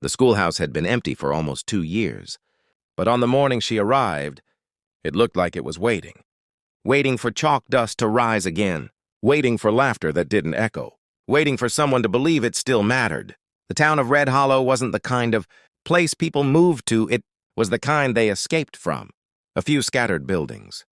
The schoolhouse had been empty for almost 2 years, but on the morning she arrived, it looked like it was waiting for chalk dust to rise again, waiting for laughter that didn't echo, waiting for someone to believe it still mattered. The town of Red Hollow wasn't the kind of place people moved to, it was the kind they escaped from. A few scattered buildings,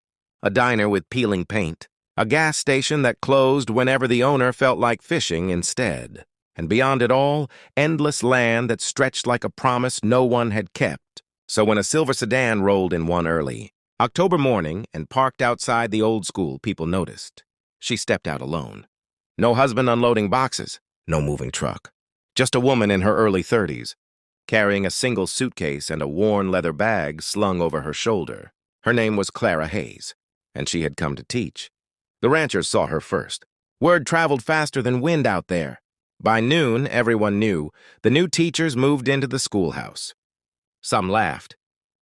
a diner with peeling paint, a gas station that closed whenever the owner felt like fishing instead, and beyond it all, endless land that stretched like a promise no one had kept. So when a silver sedan rolled in one early October morning and parked outside the old school, people noticed. She stepped out alone. No husband unloading boxes, no moving truck. Just a woman in her early 30s, carrying a single suitcase and a worn leather bag slung over her shoulder. Her name was Clara Hayes, and she had come to teach. The ranchers saw her first. Word traveled faster than wind out there. By noon, everyone knew the new teachers moved into the schoolhouse. Some laughed.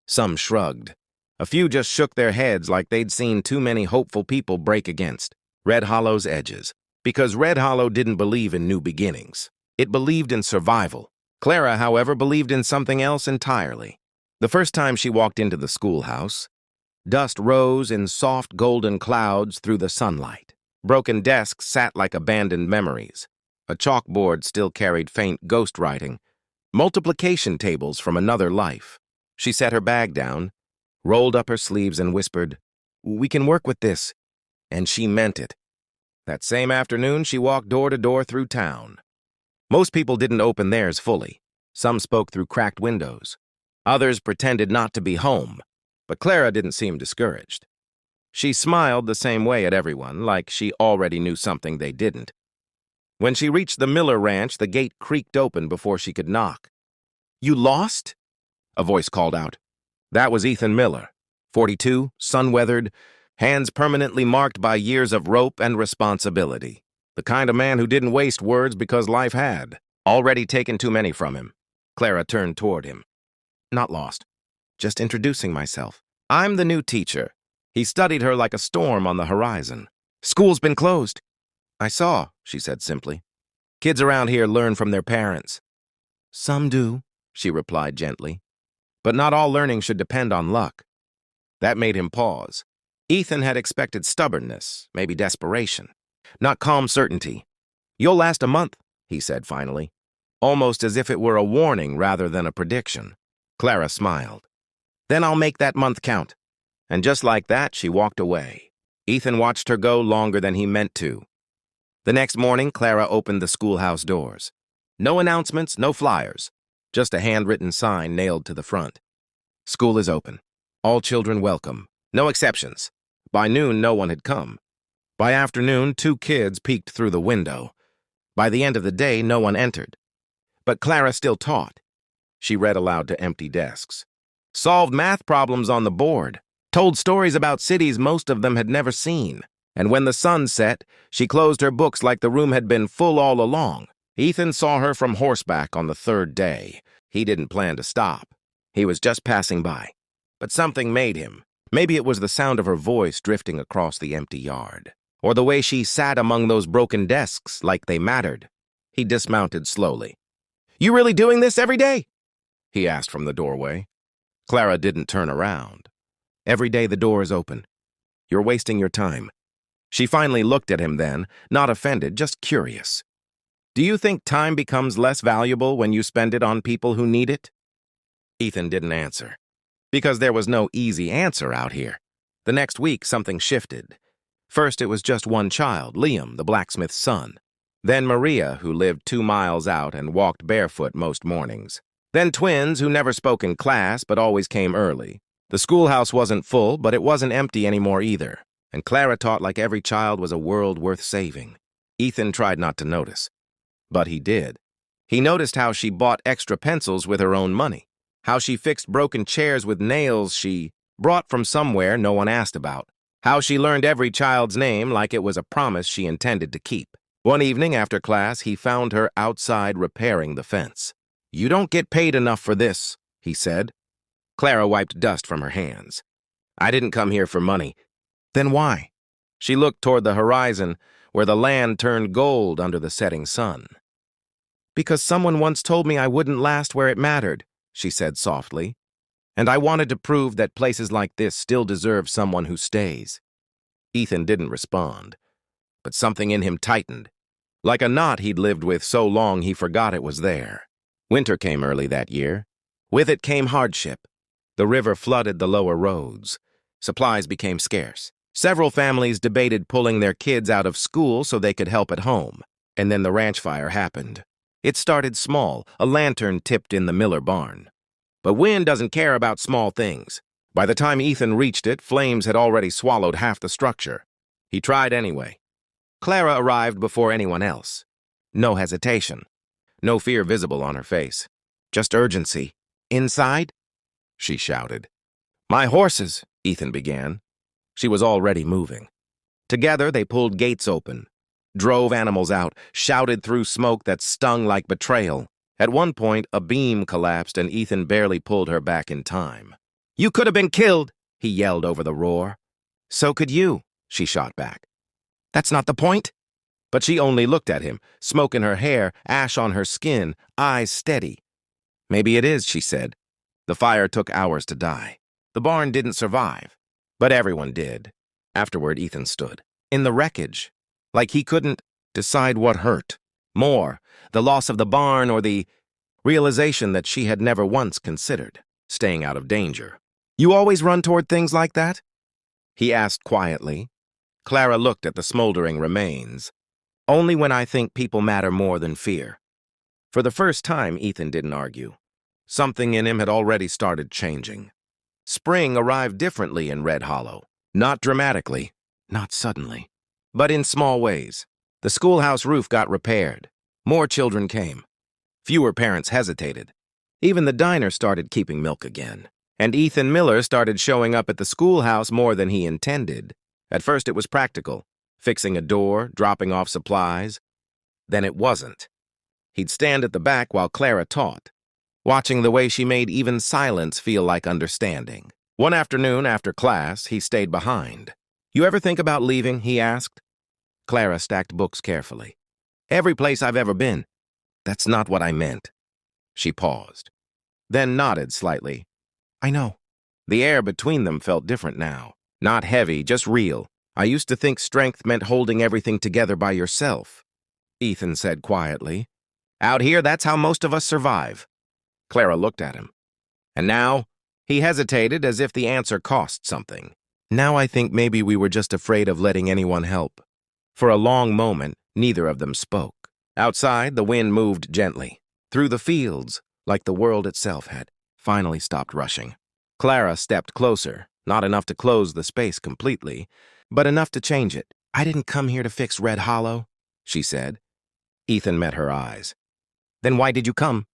Some shrugged. A few just shook their heads like they'd seen too many hopeful people break against Red Hollow's edges. Because Red Hollow didn't believe in new beginnings. It believed in survival. Clara, however, believed in something else entirely. The first time she walked into the schoolhouse, dust rose in soft golden clouds through the sunlight. Broken desks sat like abandoned memories. A chalkboard still carried faint ghostwriting, multiplication tables from another life. She set her bag down, rolled up her sleeves and whispered, "We can work with this." And she meant it. That same afternoon, she walked door to door through town. Most people didn't open theirs fully. Some spoke through cracked windows. Others pretended not to be home. But Clara didn't seem discouraged. She smiled the same way at everyone, like she already knew something they didn't. When she reached the Miller Ranch, the gate creaked open before she could knock. "You lost?" a voice called out. That was Ethan Miller, 42, sun-weathered, hands permanently marked by years of rope and responsibility. The kind of man who didn't waste words because life had already taken too many from him. Clara turned toward him. "Not lost. Just introducing myself. I'm the new teacher." He studied her like a storm on the horizon. "School's been closed." "I saw," she said simply. "Kids around here learn from their parents." "Some do," she replied gently. "But not all learning should depend on luck." That made him pause. Ethan had expected stubbornness, maybe desperation, not calm certainty. "You'll last a month," he said finally, almost as if it were a warning rather than a prediction. Clara smiled. "Then I'll make that month count." And just like that, she walked away. Ethan watched her go longer than he meant to. The next morning, Clara opened the schoolhouse doors. No announcements, no flyers, just a handwritten sign nailed to the front. "School is open. All children welcome. No exceptions." By noon, no one had come. By afternoon, 2 kids peeked through the window. By the end of the day, no one entered. But Clara still taught. She read aloud to empty desks, solved math problems on the board, told stories about cities most of them had never seen. And when the sun set, she closed her books like the room had been full all along. Ethan saw her from horseback on the 3rd day. He didn't plan to stop. He was just passing by. But something made him. Maybe it was the sound of her voice drifting across the empty yard, or the way she sat among those broken desks like they mattered. He dismounted slowly. "You really doing this every day?" he asked from the doorway. Clara didn't turn around. "Every day the door is open. You're wasting your time." She finally looked at him then, not offended, just curious. "Do you think time becomes less valuable when you spend it on people who need it?" Ethan didn't answer. Because there was no easy answer out here. The next week, something shifted. First, it was just one child, Liam, the blacksmith's son. Then Maria, who lived 2 miles out and walked barefoot most mornings. Then twins, who never spoke in class but always came early. The schoolhouse wasn't full, but it wasn't empty anymore either. And Clara taught like every child was a world worth saving. Ethan tried not to notice. But he did. He noticed how she bought extra pencils with her own money. How she fixed broken chairs with nails she brought from somewhere no one asked about. How she learned every child's name like it was a promise she intended to keep. One evening after class, he found her outside repairing the fence. "You don't get paid enough for this," he said. Clara wiped dust from her hands. "I didn't come here for money." "Then why?" She looked toward the horizon, where the land turned gold under the setting sun. Because someone once told me I wouldn't last where it mattered, she said softly. And I wanted to prove that places like this still deserve someone who stays. Ethan didn't respond, but something in him tightened. Like a knot he'd lived with so long he forgot it was there. Winter came early that year. With it came hardship. The river flooded the lower roads. Supplies became scarce. Several families debated pulling their kids out of school so they could help at home. And then the ranch fire happened. It started small, a lantern tipped in the Miller barn. But wind doesn't care about small things. By the time Ethan reached it, flames had already swallowed half the structure. He tried anyway. Clara arrived before anyone else. No hesitation. No fear visible on her face. Just urgency. "Inside?" she shouted. "My horses," Ethan began. She was already moving. Together, they pulled gates open, drove animals out, shouted through smoke that stung like betrayal. At one point, a beam collapsed and Ethan barely pulled her back in time. "You could have been killed," he yelled over the roar. "So could you," she shot back. "That's not the point." But she only looked at him, smoke in her hair, ash on her skin, eyes steady. "Maybe it is," she said. The fire took hours to die. The barn didn't survive, but everyone did. Afterward, Ethan stood. In the wreckage. Like he couldn't decide what hurt. More, the loss of the barn or the realization that she had never once considered, staying out of danger. "You always run toward things like that?" he asked quietly. Clara looked at the smoldering remains. "Only when I think people matter more than fear." For the first time, Ethan didn't argue. Something in him had already started changing. Spring arrived differently in Red Hollow. Not dramatically, not suddenly, but in small ways. The schoolhouse roof got repaired. More children came. Fewer parents hesitated. Even the diner started keeping milk again. And Ethan Miller started showing up at the schoolhouse more than he intended. At first it was practical, fixing a door, dropping off supplies. Then it wasn't. He'd stand at the back while Clara taught, watching the way she made even silence feel like understanding. One afternoon after class, he stayed behind. "You ever think about leaving?" he asked. Clara stacked books carefully. "Every place I've ever been." "That's not what I meant." She paused, then nodded slightly. "I know." The air between them felt different now. Not heavy, just real. "I used to think strength meant holding everything together by yourself," Ethan said quietly. "Out here, that's how most of us survive." Clara looked at him. And now, he hesitated as if the answer cost something. "Now I think maybe we were just afraid of letting anyone help." For a long moment, neither of them spoke. Outside, the wind moved gently, through the fields, like the world itself had finally stopped rushing. Clara stepped closer, not enough to close the space completely, but enough to change it. "I didn't come here to fix Red Hollow," she said. Ethan met her eyes. "Then why did you come?"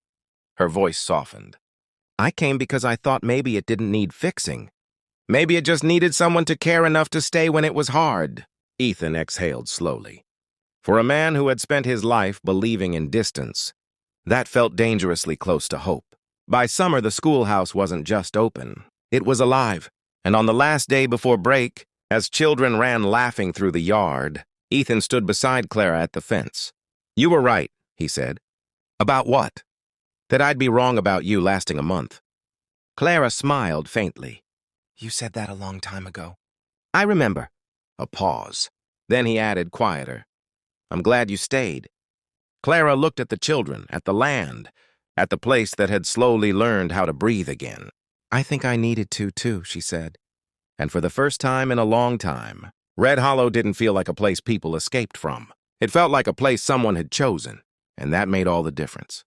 Her voice softened. "I came because I thought maybe it didn't need fixing. Maybe it just needed someone to care enough to stay when it was hard." Ethan exhaled slowly. For a man who had spent his life believing in distance, that felt dangerously close to hope. By summer, the schoolhouse wasn't just open. It was alive. And on the last day before break, as children ran laughing through the yard, Ethan stood beside Clara at the fence. "You were right," he said. "About what?" "That I'd be wrong about you lasting a month." Clara smiled faintly. "You said that a long time ago." "I remember." A pause. Then he added, quieter, "I'm glad you stayed." Clara looked at the children, at the land, at the place that had slowly learned how to breathe again. "I think I needed to, too," she said. And for the first time in a long time, Red Hollow didn't feel like a place people escaped from. It felt like a place someone had chosen, and that made all the difference.